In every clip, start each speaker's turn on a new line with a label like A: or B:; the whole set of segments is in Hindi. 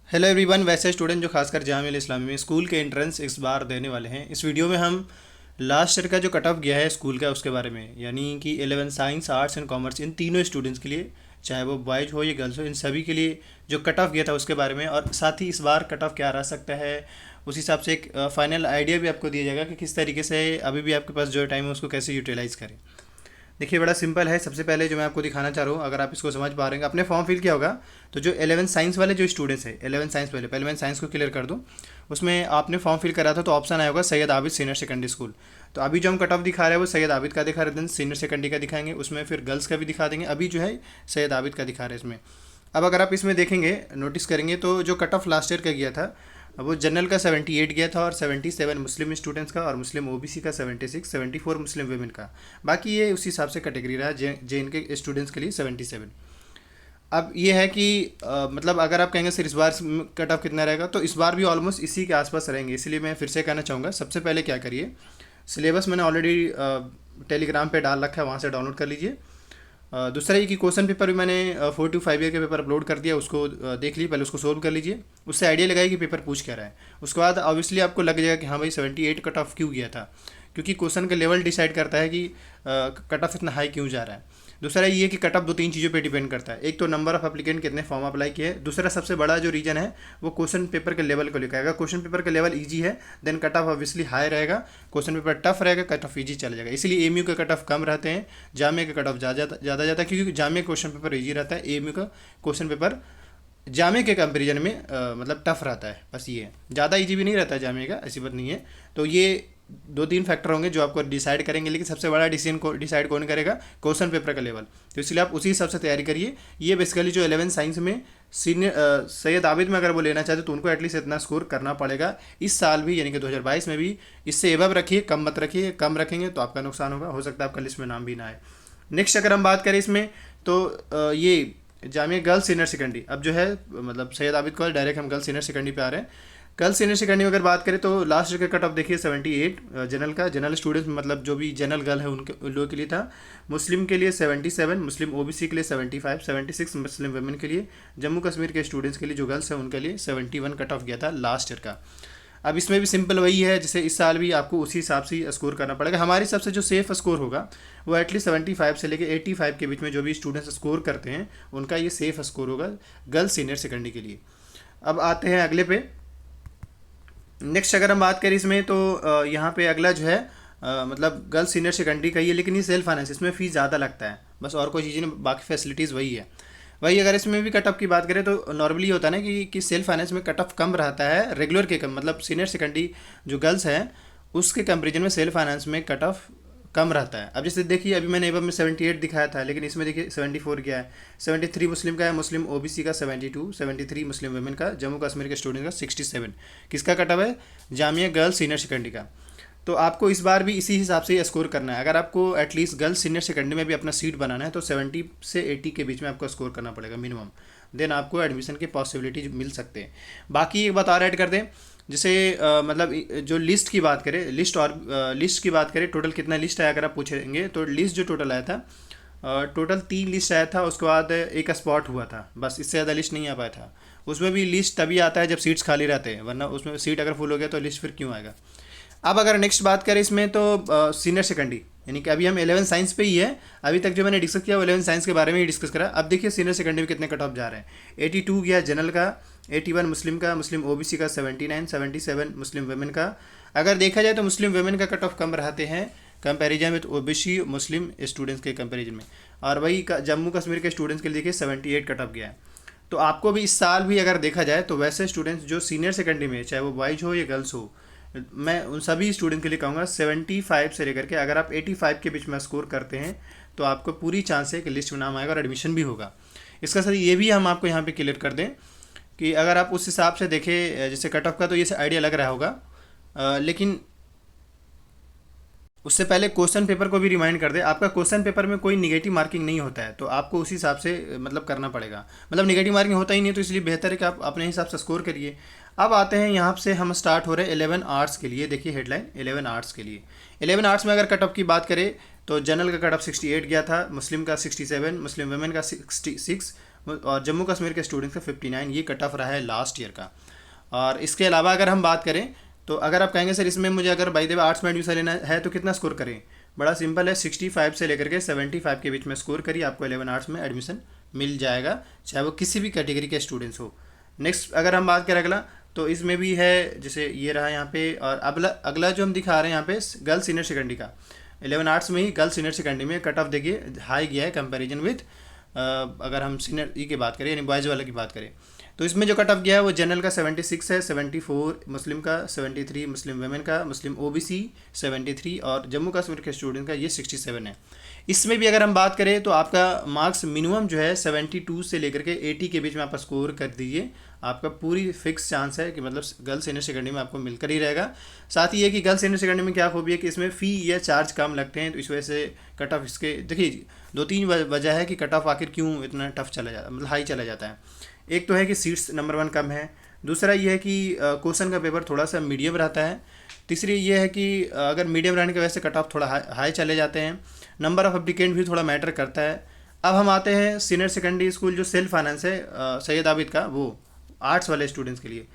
A: Hello everyone. वैसे स्टूडेंट जो खासकर जामिया इस्लामी में स्कूल के एंट्रेंस इस बार देने वाले हैं, इस वीडियो में हम लास्ट ईयर का जो कट ऑफ गया है स्कूल का उसके बारे में, यानी कि 11 साइंस आर्ट्स एंड कॉमर्स इन तीनों स्टूडेंट्स के लिए, चाहे वो बॉयज हो या गर्ल्स हो, इन सभी के लिए जो कट ऑफ गया था उसके बारे में, और साथ ही इस बार कट ऑफ क्या रह सकता है उस हिसाब से एक फाइनल आइडिया भी आपको दिया जाएगा कि किस तरीके से अभी भी आपके पास जो टाइम है उसको कैसे यूटिलाइज़ करें। देखिए बड़ा सिंपल है। सबसे पहले जो मैं आपको दिखाना चाह रहा हूँ, अगर आप इसको समझ पा रहे हैं, अपने फॉर्म फिल किया होगा तो जो 11 साइंस वाले जो स्टूडेंट्स हैं, 11 साइंस पहले मैं साइंस को क्लियर कर दूँ। उसमें आपने फॉर्म फिल करा था तो ऑप्शन आया होगा Syed Abid senior secondary school. तो अभी जो हम कट ऑफ दिखा रहे हैं वो सैयद आबिद का दिखा रहे हैं, सीनियर सेकेंडरी का दिखाएंगे, उसमें फिर गर्ल्स का भी दिखा देंगे। अभी जो है सैयद आबिद का दिखा रहे हैं इसमें। अब अगर आप इसमें देखेंगे, नोटिस करेंगे तो जो कट ऑफ लास्ट ईयर का गया था वो जनरल का 78 गया था और 77 मुस्लिम स्टूडेंट्स का, और मुस्लिम ओबीसी का 76, 74 मुस्लिम वुमेन का। बाकी ये उसी हिसाब से कैटेगरी रहा। जे के स्टूडेंट्स के लिए 77। अब ये है कि मतलब अगर आप कहेंगे सर इस बार कट ऑफ कितना रहेगा, तो इस बार भी ऑलमोस्ट इसी के आसपास रहेंगे। इसलिए मैं फिर से कहना चाहूँगा, सबसे पहले क्या करिए, सिलेबस मैंने ऑलरेडी टेलीग्राम पे डाल रखा है, वहाँ से डाउनलोड कर लीजिए। दूसरा ये कि क्वेश्चन पेपर भी मैंने 4 to 5 ईयर के पेपर अपलोड कर दिया, उसको देख लीजिए, पहले उसको सोल्व कर लीजिए, उससे आइडिया लगाइए कि पेपर पूछ क्या रहा है। उसके बाद ऑब्वियसली आपको लग जाएगा कि हाँ भाई 78 कट ऑफ क्यों गया था, क्योंकि क्वेश्चन का लेवल डिसाइड करता है कि कट ऑफ इतना हाई क्यों जा रहा है। दूसरा ये कि कट ऑफ दो तीन चीज़ों पे डिपेंड करता है। एक तो नंबर ऑफ एप्लीकेंट कितने फॉर्म अप्लाई किए हैं। दूसरा सबसे बड़ा जो रीजन है वो क्वेश्चन पेपर के लेवल को लेकर। अगर क्वेश्चन पेपर का लेवल इजी है then cut off obviously high रहेगा, क्वेश्चन पेपर टफ रहेगा कट ऑफ इजी चला जाएगा। इसीलिए एमयू का कट ऑफ कम रहते हैं, जामिया का कट ऑफ ज़्यादा जाता है, क्योंकि जामिया क्वेश्चन पेपर ईजी रहता है, एमयू का क्वेश्चन पेपर जामे के कंपेरिजन में मतलब टफ रहता है। बस ये है, ज़्यादा इजी भी नहीं रहता है जामे का, ऐसी बात नहीं है। तो ये दो तीन फैक्टर होंगे जो आपको डिसाइड करेंगे, लेकिन सबसे बड़ा डिसीजन को डिसाइड कौन करेगा, क्वेश्चन पेपर का लेवल। तो इसलिए आप उसी हिसाब से तैयारी करिए। ये बेसिकली जो 11 साइंस में सीनियर सैयद आबिद में अगर वो लेना चाहते तो उनको एटलीस्ट इतना स्कोर करना पड़ेगा इस साल भी, यानी कि 2022 में भी। इससे एबव रखिए, कम मत रखिए, कम रखेंगे तो आपका नुकसान होगा, हो सकता है आपका लिस्ट में नाम भी ना आए। नेक्स्ट अगर हम बात करें इसमें तो ये जामिया गर्ल्स सीनियर सेकेंडरी, अब जो है मतलब सैयद आबिद कॉलेज, डायरेक्ट हम गर्ल्स सीनियर सेकेंडरी पे आ रहे हैं। गर्ल्स सीनियर सेकेंडरी में अगर बात करें तो लास्ट ईयर का कट ऑफ देखिए 78 जनरल का। जनरल स्टूडेंट्स मतलब जो भी जनरल गर्ल है उनके उन लोगों के लिए था। मुस्लिम के लिए 77, मुस्लिम ओबीसी के लिए 75, 76 मुस्लिम वुमेन के लिए। जम्मू कश्मीर के स्टूडेंट्स के लिए जो गर्ल्स हैं उनके लिए 71 कट ऑफ गया था लास्ट ईयर का। अब इसमें भी सिंपल वही है, जैसे इस साल भी आपको उसी हिसाब से स्कोर करना पड़ेगा। हमारे हिसाब से जो सेफ स्कोर होगा वो एटलीस्ट 75 से लेकर 85 के बीच में जो भी स्टूडेंट्स स्कोर करते हैं उनका ये सेफ स्कोर होगा गर्ल्स सीनियर सेकेंडरी के लिए। अब आते हैं अगले पे। नेक्स्ट अगर हम बात करें इसमें तो यहाँ पे अगला जो है मतलब गर्ल्स सीनियर सेकेंडरी का ही है, लेकिन ये सेल्फ फाइनेंस, इसमें फ़ीस ज़्यादा लगता है, बस और कोई चीज़ नहीं, बाकी फैसिलिटीज़ वही है। वही अगर इसमें भी कट ऑफ की बात करें तो नॉर्मली होता है ना कि सेल्फ फाइनेंस में कट ऑफ कम रहता है रेगुलर के कम, मतलब सीनियर सेकेंडरी जो गर्ल्स हैं उसके कंपेरिजन में सेल्फ फाइनेंस में कट ऑफ कम रहता है। अब जैसे देखिए अभी मैंने एबव में 78 दिखाया था, लेकिन इसमें देखिए 74 क्या है, 73 मुस्लिम का है, मुस्लिम ओबीसी का 72, 73 मुस्लिम वुमेन का, जम्मू कश्मीर के स्टूडेंट का 67। किसका कट ऑफ है, जामिया गर्ल्स सीनियर सेकेंडरी का। तो आपको इस बार भी इसी हिसाब से स्कोर करना है। अगर आपको एटलीस्ट गर्ल्स सीनियर सेकेंडरी में भी अपना सीट बनाना है तो 70 से 80 के बीच में आपको स्कोर करना पड़ेगा मिनिमम, देन आपको एडमिशन की पॉसिबिलिटी मिल सकते हैं। बाकी एक बात और ऐड कर दें, जैसे मतलब जो लिस्ट की बात करें, लिस्ट की बात करें, टोटल कितना लिस्ट आया अगर आप पूछेंगे तो लिस्ट जो टोटल आया था, टोटल 3 लिस्ट आया था, उसके बाद एक स्पॉट हुआ था, बस इससे ज़्यादा लिस्ट नहीं आ पाया था। उसमें भी लिस्ट तभी आता है जब सीट्स खाली रहते हैं, वरना उसमें सीट अगर फुल हो गया तो लिस्ट फिर क्यों आएगा। अब अगर नेक्स्ट बात करें इसमें तो सीनियर सेकेंडरी, यानी कि अभी हम 11 साइंस पे ही है, अभी तक जो मैंने डिस्कस किया वो 11 साइंस के बारे में ही डिस्कस करा। अब देखिए सीनियर सेकेंडरी में कितने कट ऑफ जा रहे हैं। 82 गया जनरल का, 81 मुस्लिम का, मुस्लिम ओबीसी का 79, 77 मुस्लिम वुमेन का। अगर देखा जाए तो मुस्लिम वुमेन का कट ऑफ कम रहते हैं comparison with OBC Muslim students के कंपैरिजन में, और वही जम्मू कश्मीर के स्टूडेंट्स के लिए देखिए 78 कट ऑफ गया है। तो आपको भी इस साल भी अगर देखा जाए तो वैसे स्टूडेंट्स जो सीनियर सेकेंडरी में, चाहे वो बॉयज हो या गर्ल्स हो, मैं उन सभी स्टूडेंट के लिए कहूँगा 75 से लेकर के अगर आप 85 के बीच में स्कोर करते हैं तो आपको पूरी चांस है कि लिस्ट में नाम आएगा और एडमिशन भी होगा। इसका साथ ये भी हम आपको यहाँ पे क्लियर कर दें कि अगर आप उस हिसाब से देखें जैसे कट ऑफ का, तो ये आइडिया लग रहा होगा, लेकिन उससे पहले क्वेश्चन पेपर को भी रिमाइंड कर दे। आपका क्वेश्चन पेपर में कोई निगेटिव मार्किंग नहीं होता है, तो आपको उसी हिसाब से मतलब करना पड़ेगा। मतलब निगेटिव मार्किंग होता ही नहीं है, तो इसलिए बेहतर है कि आप अपने हिसाब से स्कोर करिए। अब आते हैं यहाँ से हम स्टार्ट हो रहे हैं 11 आर्ट्स के लिए। देखिए हेडलाइन 11 आर्ट्स के लिए। 11 आर्ट्स में अगर कट ऑफ की बात करें तो जनरल का कट ऑफ 68 गया था, मुस्लिम का 67, मुस्लिम वुमेन का 66, और जम्मू कश्मीर के स्टूडेंट्स का 59, ये कट ऑफ रहा है लास्ट ईयर का। और इसके अलावा अगर हम बात करें तो अगर आप कहेंगे सर इसमें मुझे अगर बाय द वे आर्ट्स में एडमिशन लेना है तो कितना स्कोर करें, बड़ा सिंपल है, 65 से लेकर के 75 के बीच में स्कोर करिए, आपको 11 आर्ट्स में एडमिशन मिल जाएगा, चाहे वो किसी भी कैटेगरी के स्टूडेंट्स हो। नेक्स्ट अगर हम बात करें अगला, तो इसमें भी है, जैसे ये रहा यहाँ पे, और अगला अगला जो हम दिखा रहे हैं यहाँ पे गर्ल्स सीनियर सेकेंडरी का, 11 आर्ट्स में ही गर्ल्स सीनियर सेकेंडरी में कट ऑफ देखिए हाई गया है कंपैरिजन विथ अगर हम सीनियर ई की बात करें यानी बॉयज़ वाले की बात करें, तो इसमें जो कट ऑफ गया है वो जनरल का 76 है, 74 मुस्लिम का, 73 मुस्लिम वेमेन का, मुस्लिम ओबीसी 73 और जम्मू कश्मीर के स्टूडेंट का ये 67 है। इसमें भी अगर हम बात करें तो आपका मार्क्स मिनिमम जो है 72 से लेकर के 80 के बीच में आप स्कोर कर दीजिए, आपका पूरी फिक्स चांस है कि मतलब गर्ल्स सीनियर सेकेंडरी में आपको मिलकर ही रहेगा। साथ ही ये कि गर्ल्स सीनियर सेकेंडरी में क्या खूबी है कि इसमें फ़ी या चार्ज कम लगते हैं, तो इस वजह से कट ऑफ इसके देखिए 2-3 वजह है कि कट ऑफ आखिर क्यों इतना टफ चला जाता मतलब हाई चला जाता है। एक तो है कि सीट्स नंबर 1 कम है, दूसरा ये है कि क्वेश्चन का पेपर थोड़ा सा मीडियम रहता है, तीसरी ये है कि अगर मीडियम रहने की वजह से कट ऑफ थोड़ा हाई चले जाते हैं, नंबर ऑफ एप्लीकेंट भी थोड़ा मैटर करता है। अब हम आते हैं सीनियर सेकेंडरी स्कूल जो सेल्फ फाइनेंस है सैयद आबिद का, वो आर्ट्स वाले स्टूडेंट्स के लिए।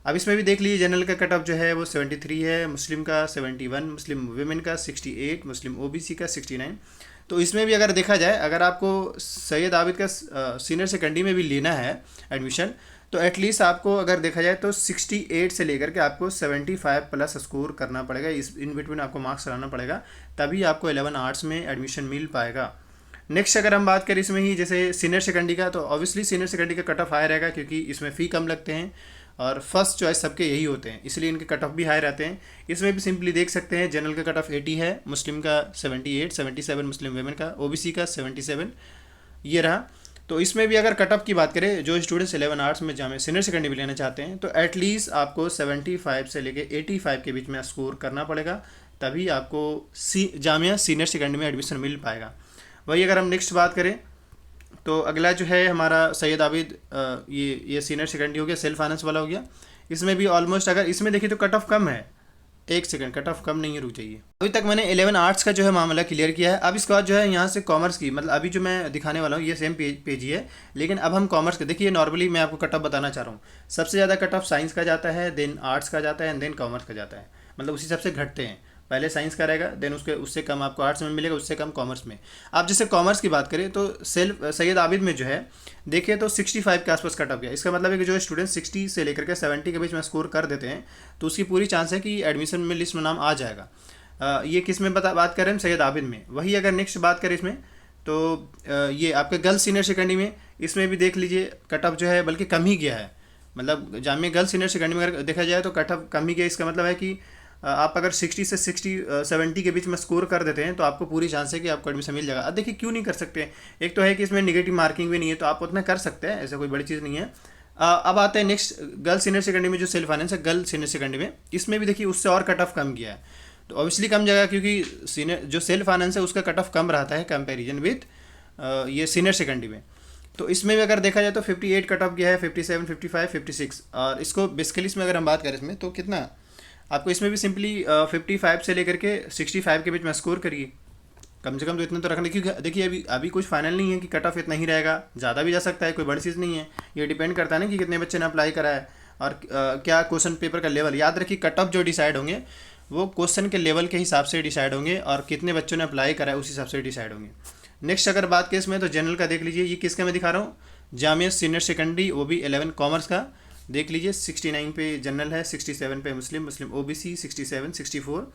A: अब इसमें भी देख लीजिए जनरल का कट ऑफ जो है वो 73 है, मुस्लिम का 71, मुस्लिम वेमेन का 68, मुस्लिम ओबीसी का 69। तो इसमें भी अगर देखा जाए, अगर आपको सैयद आबिद का सीनियर सेकेंडरी में भी लेना है एडमिशन, तो एटलीस्ट आपको अगर देखा जाए तो 68 से लेकर के आपको 75 प्लस स्कोर करना पड़ेगा, इस इन बिटवीन आपको मार्क्स लाना पड़ेगा, तभी आपको 11 आर्ट्स में एडमिशन मिल पाएगा। नेक्स्ट अगर हम बात करें इसमें ही जैसे सीनियर सेकेंडरी का, तो ऑब्वियसली सीनियर सेकेंडरी का कट ऑफ हाई रहेगा क्योंकि इसमें फ़ी कम लगते हैं और फर्स्ट चॉइस सबके यही होते हैं, इसलिए इनके कट ऑफ भी हाई रहते हैं। इसमें भी सिंपली देख सकते हैं जनरल का कट ऑफ 80 है, मुस्लिम का 78, 77 मुस्लिम वेमेन का, ओबीसी का 77 ये रहा। तो इसमें भी अगर कट ऑफ की बात करें, जो स्टूडेंट्स 11 आर्ट्स में जामे सीनियर सेकेंडरी भी लेना चाहते हैं, तो एटलीस्ट आपको 75 से लेके 85 के बीच में स्कोर करना पड़ेगा, तभी आपको जामिया सीनियर सेकेंडरी में एडमिशन मिल पाएगा। वही अगर हम नेक्स्ट बात करें तो अगला जो है हमारा सैयद आबिद, ये सीनियर सेकेंडरी हो गया, सेल्फ फाइनेंस वाला हो गया। इसमें भी ऑलमोस्ट अगर इसमें देखिए तो कट ऑफ कम है, एक सेकंड, कट ऑफ कम नहीं है, रुक जाइए। अभी तक मैंने 11 आर्ट्स का जो है मामला क्लियर किया है। अब इसके बाद जो है यहाँ से कॉमर्स की, मतलब अभी जो मैं दिखाने वाला हूँ ये सेम पेज ही है, लेकिन अब हम कॉमर्स के देखिए, नॉर्मली मैं आपको कट ऑफ बताना चाह रहा हूँ। सबसे ज़्यादा कट ऑफ साइंस का जाता है, देन आर्ट्स का जाता है एंड देन कॉमर्स का जाता है, मतलब उसी सबसे घटते हैं, पहले साइंस का रहेगा, देन उससे कम आपको आर्ट्स में मिलेगा, उससे कम कॉमर्स में। आप जैसे कॉमर्स की बात करें तो सैयद आबिद में जो है देखिए तो 65 के आसपास कट ऑफ गया। इसका मतलब है कि जो स्टूडेंट 60 से लेकर के 70 के बीच में स्कोर कर देते हैं तो उसकी पूरी चांस है कि एडमिशन में लिस्ट में नाम आ जाएगा। ये किस में बात कर रहे हैं, सैयद आबिद में। वही अगर नेक्स्ट बात करें इसमें तो ये आपके गर्ल्स सीनियर सेकेंडरी में, इसमें भी देख लीजिए कट ऑफ जो है बल्कि कम ही गया है, मतलब जामिया गर्ल्स सीनियर सेकेंडरी में अगर देखा जाए तो कट ऑफ कम ही गया। इसका मतलब है कि आप अगर 60 से 70 के बीच में स्कोर कर देते हैं तो आपको पूरी चांस है कि आपको एडमिशन मिल जाएगा। अब देखिए क्यों नहीं कर सकते, एक तो है कि इसमें नेगेटिव मार्किंग भी नहीं है, तो आप उतना कर सकते हैं, ऐसा कोई बड़ी चीज़ नहीं है। अब आते हैं नेक्स्ट गर्ल्स सीनियर सेकेंडरी में, जो सेल्फ फाइनेंस है गर्ल्स सीनियर सेकेंडरी में, इसमें भी देखिए उससे और कट ऑफ कम किया है, तो ऑब्वियसली कम जाएगा क्योंकि सीनियर जो सेल्फ फाइनेंस है उसका कट ऑफ कम रहता है कंपेरिजन विथ ये सीनियर सेकेंडरी में। तो इसमें भी अगर देखा जाए तो 58 कट ऑफ गया है, 57, 55, 56, और इसको बेसिकली इसमें अगर हम बात करें इसमें तो कितना आपको इसमें भी सिंपली 55 से लेकर के 65 के बीच में स्कोर करिए, कम से कम तो इतना तो रखना, क्योंकि देखिए अभी कुछ फाइनल नहीं है कि कट ऑफ इतना ही रहेगा, ज़्यादा भी जा सकता है, कोई बड़ी चीज़ नहीं है। ये डिपेंड करता है ना कि कितने बच्चे ने अप्लाई करा है और क्या क्वेश्चन पेपर का लेवल। याद रखिए कट ऑफ जो डिसाइड होंगे वो क्वेश्चन के लेवल के हिसाब से डिसाइड होंगे और कितने बच्चों ने अप्लाई करा है उस हिसाब से डिसाइड होंगे। नेक्स्ट अगर बात करें इसमें तो जनरल का देख लीजिए, ये किसका मैं दिखा रहा हूँ, जामिया सीनियर सेकेंडरी, वो भी 11 कॉमर्स का। देख लीजिए 69 पे जनरल है, 67 पे मुस्लिम ओबीसी 67, 64।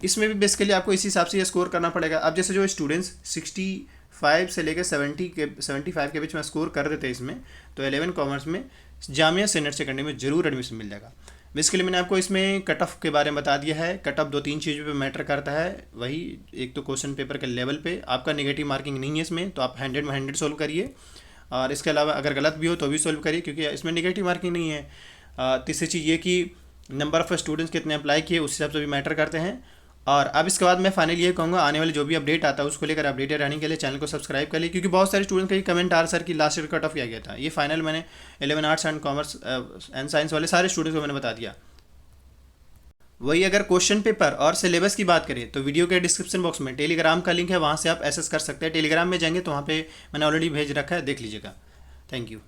A: इसमें भी बेसिकली आपको इसी हिसाब से ये स्कोर करना पड़ेगा। अब जैसे जो स्टूडेंट्स 65 से लेकर 75 के बीच में स्कोर कर देते हैं इसमें, तो 11 कॉमर्स में जामिया सीनियर सेकेंडरी में ज़रूर एडमिशन मिल जाएगा। बेसिकली मैंने आपको इसमें कट ऑफ के बारे में बता दिया है। कट ऑफ 2-3 चीज़ों पे मैटर करता है, वही एक तो क्वेश्चन पेपर के लेवल पे, आपका नेगेटिव मार्किंग नहीं है इसमें, तो आप 100 में 100 सोल्व करिए, और इसके अलावा अगर गलत भी हो तो भी सोल्व करिए क्योंकि इसमें नेगेटिव मार्किंग नहीं है। तीसरी चीज़ ये कि नंबर ऑफ़ स्टूडेंट्स कितने अप्लाई किए उस हिसाब से भी मैटर करते हैं। और अब इसके बाद मैं फाइनली ये कहूँगा, आने वाले जो भी अपडेट आता है उसको लेकर अपडेटेड रहने के लिए चैनल को सब्सक्राइब कर लीजिए, क्योंकि बहुत सारे स्टूडेंट्स का ये कमेंट आ रहा सर कि लास्ट ईयर कट ऑफ किया गया था। ये फाइनल मैंने 11 arts and commerce and science वाले सारे स्टूडेंट्स को मैंने बता दिया। वही अगर क्वेश्चन पेपर और सिलेबस की बात करें तो वीडियो के डिस्क्रिप्शन बॉक्स में टेलीग्राम का लिंक है, वहाँ से आप एक्सेस कर सकते हैं। टेलीग्राम में जाएंगे तो वहाँ पे मैंने ऑलरेडी भेज रखा है, देख लीजिएगा। Thank you.